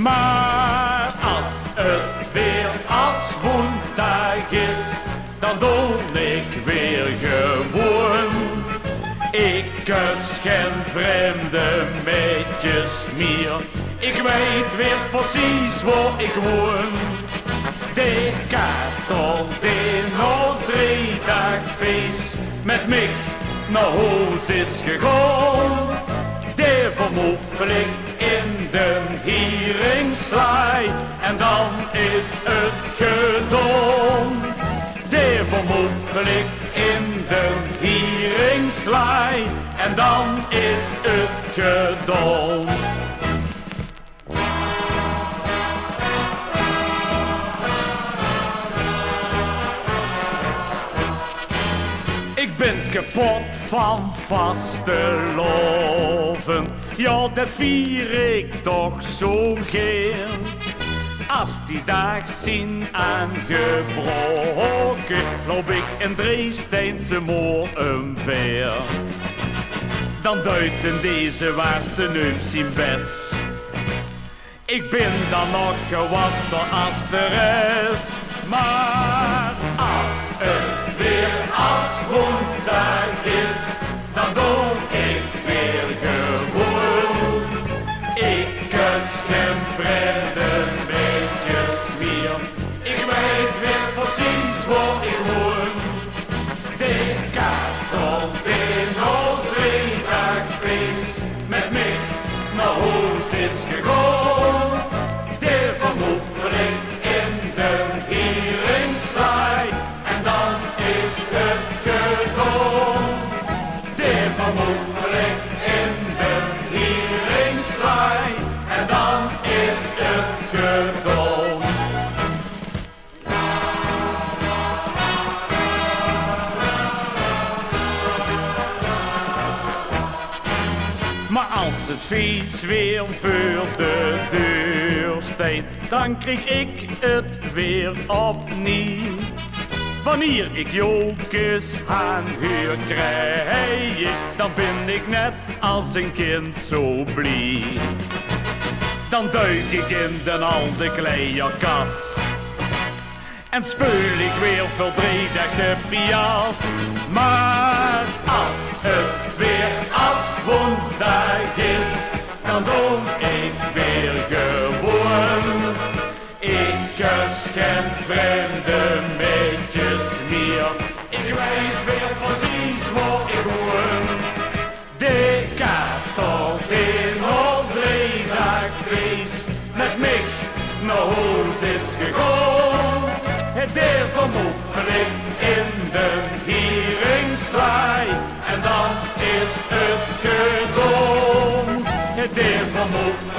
Maar als het weer als woensdag is, dan doe ik weer gewoon. Ik kus geen vreemde meidjes meer. Ik weet weer precies waar ik woon. De kaartel die nog 3 dagen feest met mij naar huis is gegaan. De vermoefeling in de Hieringslaai en dan is het gedaan. De vermoefeling in de Hieringslaai en dan is het gedaan. Ik ben kapot van vasteloven, ja dat vier ik toch zo gern. Als die dag zien aangebroken, loop ik in Dresdense moor omver. Dan duiten deze waarste neus zijn best. Ik ben dan nog gewachter als de rest. Maar als het weer als woensdag is, dan doe ik weer gewoon. Ik kus geen vreemde meidjes meer. Ik weet weer precies waar ik woon. De kaartel in al 3 dagen feest met mij naar huis is gegaan. De vermoefeling in de Hieringslaai en dan is het gedaan. De vermoefeling in de Hieringslaai en dan is het gedaan. Maar als het feest weer voor de deur staat, dan krijg ik het weer opnieuw. Wanneer ik jokers aan huur krijg, dan ben ik net als een kind zo blij. Dan duik ik in de oude kleierkas en speel ik weer verdrietig de pias. Maar als het weer als woensdag is, dan doe ik weer gewoon. Ik kus geen vreemde meidjes meer. Ik weet weer precies waar ik woon. De kaartel die nog 3 dagen feest met mij naar huis is gegaan. De vermoefeling in de Hieringslaai en dan is het gedaan. De vermoefeling